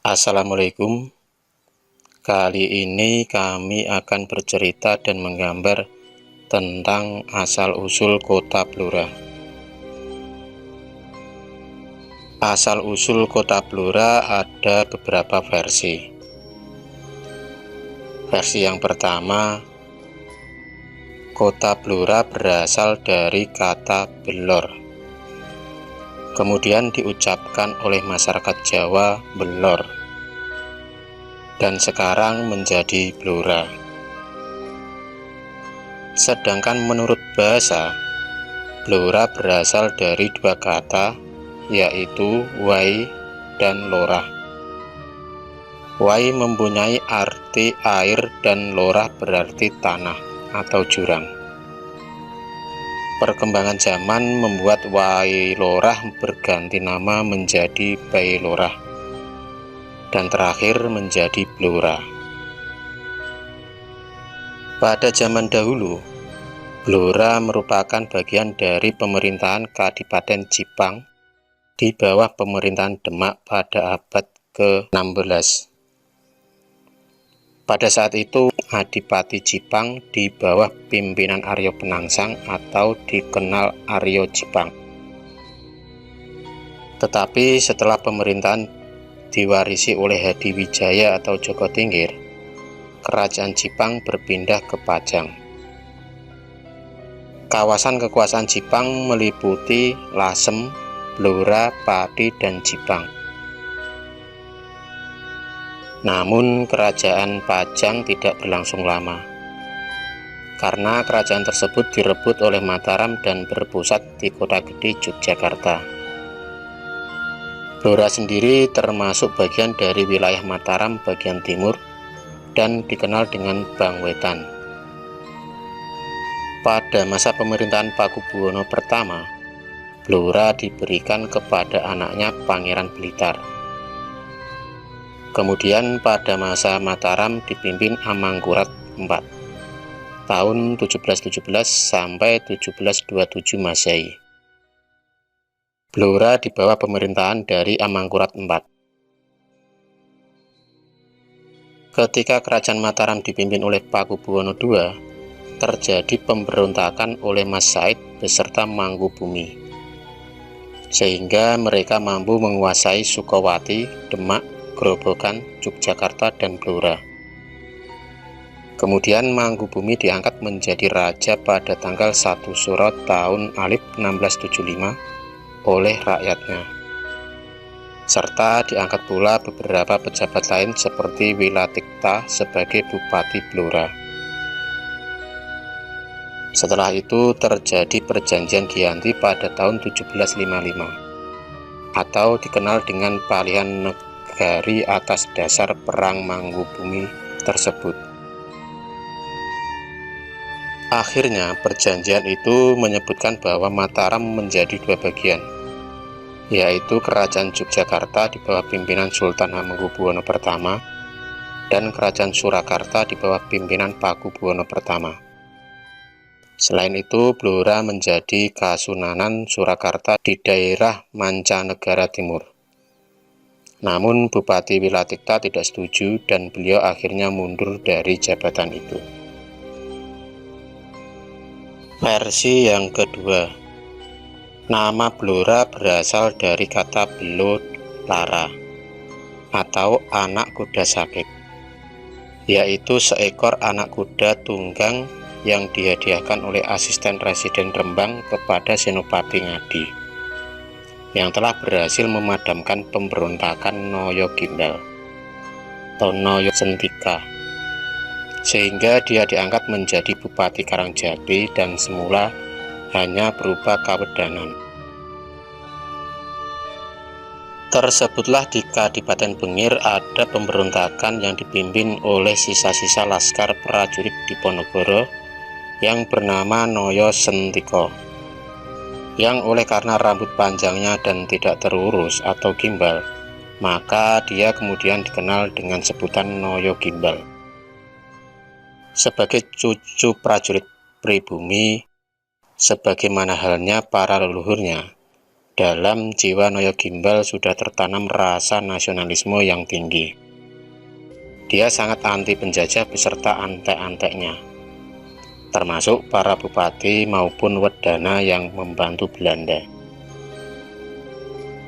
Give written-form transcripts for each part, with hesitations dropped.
Assalamualaikum. Kali ini kami akan bercerita dan menggambar tentang asal-usul kota Blora. Asal-usul kota Blora ada beberapa versi. Versi yang pertama, kota Blora berasal dari kata belor. Kemudian diucapkan oleh masyarakat Jawa belor, dan sekarang menjadi Blora. Sedangkan menurut bahasa, Blora berasal dari dua kata, yaitu wai dan lorah. Wai mempunyai arti air dan lorah berarti tanah atau jurang. Perkembangan zaman membuat wai lorah berganti nama menjadi Bailorah, dan terakhir menjadi Blora. Pada zaman dahulu, Blora merupakan bagian dari pemerintahan Kadipaten Jipang di bawah pemerintahan Demak pada abad ke-16. Pada saat itu, Adipati Jipang di bawah pimpinan Aryo Penangsang atau dikenal Aryo Jipang. Tetapi setelah pemerintahan diwarisi oleh Hadiwijaya atau Joko Tingkir, kerajaan Jipang berpindah ke Pajang. Kawasan kekuasaan Jipang meliputi Lasem, Blora, Pati, dan Jipang. Namun kerajaan Pajang tidak berlangsung lama, karena kerajaan tersebut direbut oleh Mataram dan berpusat di kota gede Yogyakarta. Blora sendiri termasuk bagian dari wilayah Mataram bagian timur dan dikenal dengan Bangwetan. Pada masa pemerintahan Pakubuwono pertama, Blora diberikan kepada anaknya Pangeran Blitar. Kemudian pada masa Mataram dipimpin Amangkurat IV tahun 1717 sampai 1727 Masehi. Blora di bawah pemerintahan dari Amangkurat IV. Ketika kerajaan Mataram dipimpin oleh Pakubuwono II, terjadi pemberontakan oleh Mas Said beserta Mangkubumi, sehingga mereka mampu menguasai Sukawati, Demak, Grobogan, Yogyakarta, dan Blora. Kemudian Mangkubumi diangkat menjadi raja pada tanggal 1 Suro tahun 1675 oleh rakyatnya. Serta diangkat pula beberapa pejabat lain seperti Wilatikta sebagai Bupati Blora. Setelah itu terjadi perjanjian Giyanti pada tahun 1755 atau dikenal dengan palihan negari atas dasar perang Mangkubumi tersebut. Akhirnya perjanjian itu menyebutkan bahwa Mataram menjadi dua bagian, yaitu Kerajaan Yogyakarta di bawah pimpinan Sultan Hamengkubuwono pertama dan Kerajaan Surakarta di bawah pimpinan Pakubuwono pertama. Selain itu, Blora menjadi Kasunanan Surakarta di daerah Mancanegara Timur. Namun Bupati Wilatikta tidak setuju dan beliau akhirnya mundur dari jabatan itu. Versi yang kedua, nama Blora berasal dari kata belo lara atau anak kuda sakit, yaitu seekor anak kuda tunggang yang dihadiahkan oleh asisten residen Rembang kepada Senopati Ngadi yang telah berhasil memadamkan pemberontakan Noyo Gimbal atau Noyo Sentika, sehingga dia diangkat menjadi Bupati Karangjati dan semula hanya berupa kawedanan. Tersebutlah di Kadipaten Bengir ada pemberontakan yang dipimpin oleh sisa-sisa laskar prajurit Diponegoro yang bernama Noyo Sentiko, yang oleh karena rambut panjangnya dan tidak terurus atau gimbal, maka dia kemudian dikenal dengan sebutan Noyo Gimbal. Sebagai cucu prajurit pribumi, sebagaimana halnya para leluhurnya, dalam jiwa Noyo Gimbal sudah tertanam rasa nasionalisme yang tinggi. Dia sangat anti penjajah beserta antek-anteknya, termasuk para bupati maupun wedana yang membantu Belanda.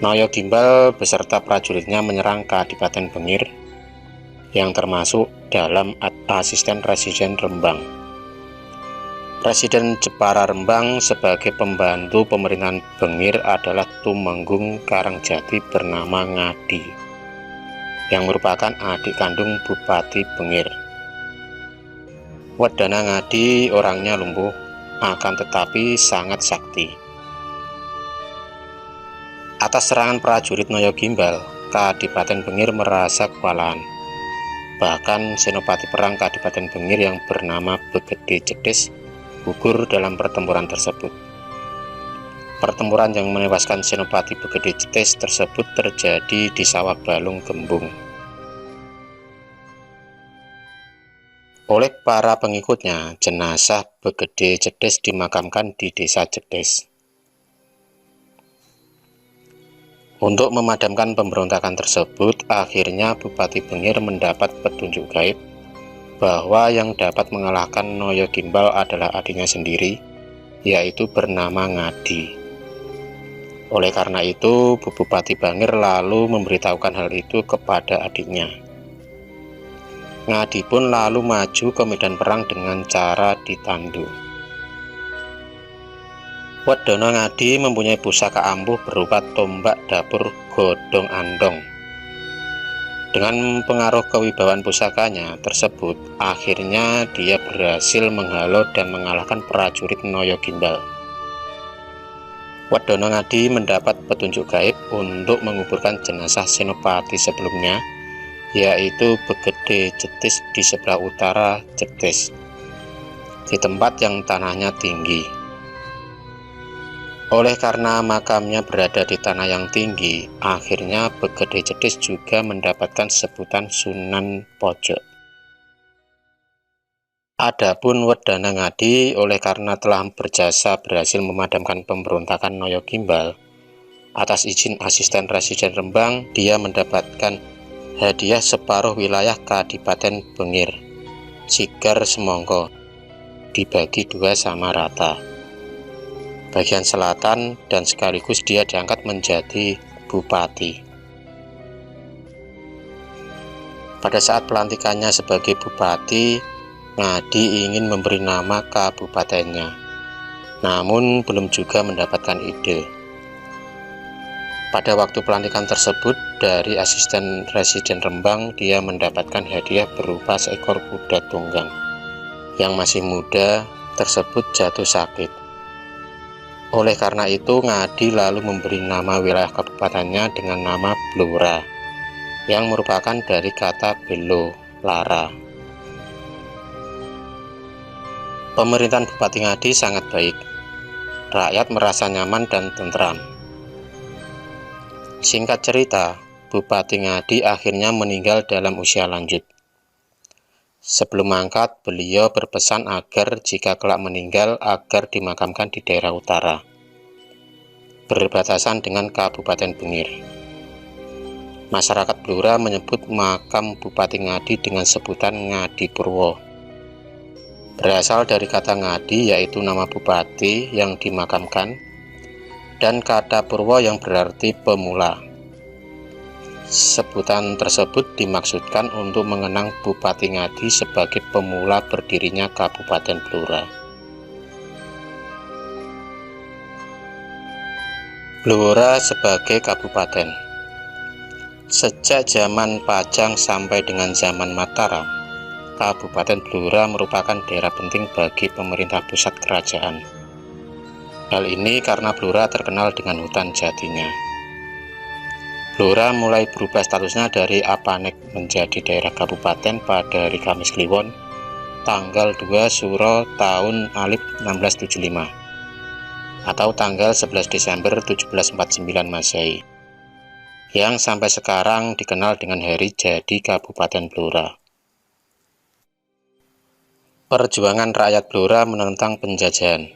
Noyo Gimbal beserta prajuritnya menyerang Kadipaten Bengir, yang termasuk dalam asisten Residen Rembang. Presiden Jepara Rembang sebagai pembantu pemerintahan Bengir adalah Tumenggung Karangjati bernama Ngadi, yang merupakan adik kandung Bupati Bengir. Wedana Ngadi orangnya lumpuh, akan tetapi sangat sakti. Atas serangan prajurit Noyo Gimbal, Kadipaten Bengir merasa kewalahan. Bahkan senopati perang Kadipaten Bengir yang bernama Begede Jedes gugur dalam pertempuran tersebut. Pertempuran yang menewaskan senopati Begede Jedes tersebut terjadi di Sawah Balung Gembung. Oleh para pengikutnya, jenazah Begede Jedes dimakamkan di Desa Jedes. Untuk memadamkan pemberontakan tersebut, akhirnya Bupati Bengir mendapat petunjuk gaib bahwa yang dapat mengalahkan Noyo Gimbal adalah adiknya sendiri, yaitu bernama Ngadi. Oleh karena itu, Bupati Bangir lalu memberitahukan hal itu kepada adiknya. Ngadi pun lalu maju ke medan perang dengan cara ditandu. Wedana Ngadi mempunyai pusaka ampuh berupa tombak dapur godong andong. Dengan pengaruh kewibawaan pusakanya tersebut, akhirnya dia berhasil menghalau dan mengalahkan prajurit Noyo Gimbal. Wedana Ngadi mendapat petunjuk gaib untuk menguburkan jenazah senopati sebelumnya, yaitu Begede Jedes di sebelah utara Jedes, di tempat yang tanahnya tinggi. Oleh karena makamnya berada di tanah yang tinggi, akhirnya Begede Jedes juga mendapatkan sebutan Sunan Pojok. Adapun Wedana Ngadi, oleh karena telah berjasa berhasil memadamkan pemberontakan Noyo Gimbal, atas izin asisten Residen Rembang, dia mendapatkan hadiah separuh wilayah Kadipaten Bengir, Sigar Semongko, dibagi dua sama rata. Bagian selatan, dan sekaligus dia diangkat menjadi bupati. Pada saat pelantikannya sebagai bupati, Ngadi ingin memberi nama kabupatennya, namun belum juga mendapatkan ide. Pada waktu pelantikan tersebut, dari asisten Residen Rembang, dia mendapatkan hadiah berupa seekor kuda tunggang. Yang masih muda tersebut jatuh sakit. Oleh karena itu, Ngadi lalu memberi nama wilayah kabupatennya dengan nama Blora, yang merupakan dari kata belo, lara. Pemerintahan Bupati Ngadi sangat baik. Rakyat merasa nyaman dan tentram. Singkat cerita, Bupati Ngadi akhirnya meninggal dalam usia lanjut. Sebelum mangkat, beliau berpesan agar jika kelak meninggal agar dimakamkan di daerah utara, berbatasan dengan Kabupaten Bengir. Masyarakat Blora menyebut makam Bupati Ngadi dengan sebutan Ngadi Purwo. Berasal dari kata Ngadi, yaitu nama bupati yang dimakamkan, dan kata Purwo yang berarti pemula. Sebutan tersebut dimaksudkan untuk mengenang Bupati Ngadi sebagai pemula berdirinya Kabupaten Blora. Blora sebagai kabupaten. Sejak zaman Pajang sampai dengan zaman Mataram, Kabupaten Blora merupakan daerah penting bagi pemerintah pusat kerajaan. Hal ini karena Blora terkenal dengan hutan jatinya. Blora mulai berubah statusnya dari Apanek menjadi daerah kabupaten pada hari Kamis Kliwon, tanggal 2 Suro tahun 1675, atau tanggal 11 Desember 1749 Masehi, yang sampai sekarang dikenal dengan Hari Jadi Kabupaten Blora. Perjuangan rakyat Blora menentang penjajahan.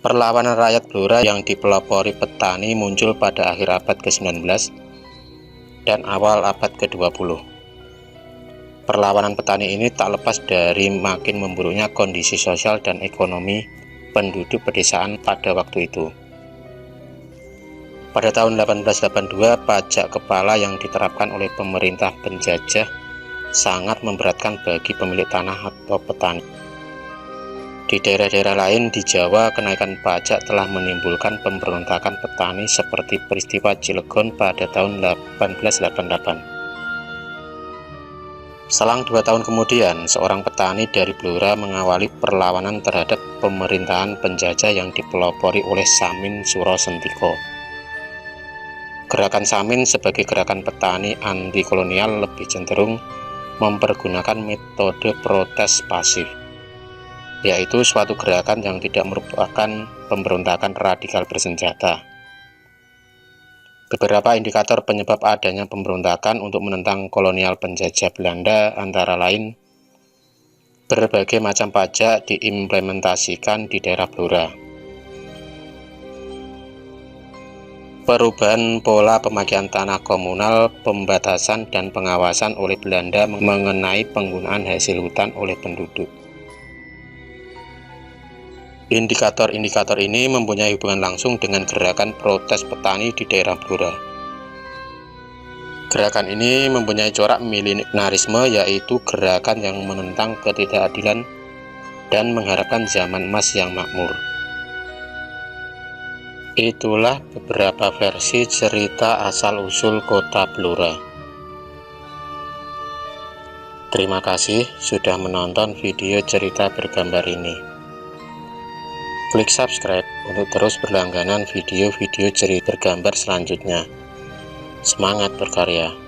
Perlawanan rakyat Blora yang dipelopori petani muncul pada akhir abad ke-19 dan awal abad ke-20. Perlawanan petani ini tak lepas dari makin memburuknya kondisi sosial dan ekonomi penduduk pedesaan pada waktu itu. Pada tahun 1882, pajak kepala yang diterapkan oleh pemerintah penjajah sangat memberatkan bagi pemilik tanah atau petani. Di daerah-daerah lain di Jawa, kenaikan pajak telah menimbulkan pemberontakan petani seperti peristiwa Cilegon pada tahun 1888. Selang 2 tahun kemudian, seorang petani dari Blora mengawali perlawanan terhadap pemerintahan penjajah yang dipelopori oleh Samin Surosentiko. Gerakan Samin sebagai gerakan petani anti kolonial lebih cenderung mempergunakan metode protes pasif, yaitu suatu gerakan yang tidak merupakan pemberontakan radikal bersenjata. Beberapa indikator penyebab adanya pemberontakan untuk menentang kolonial penjajah Belanda antara lain berbagai macam pajak diimplementasikan di daerah Blora, perubahan pola pemakaian tanah komunal, pembatasan dan pengawasan oleh Belanda mengenai penggunaan hasil hutan oleh penduduk. Indikator-indikator ini mempunyai hubungan langsung dengan gerakan protes petani di daerah Blora. Gerakan ini mempunyai corak milenarisme, yaitu gerakan yang menentang ketidakadilan dan mengharapkan zaman emas yang makmur. Itulah beberapa versi cerita asal-usul kota Blora. Terima kasih sudah menonton video cerita bergambar ini. Klik subscribe untuk terus berlangganan video-video cerita bergambar selanjutnya. Semangat berkarya!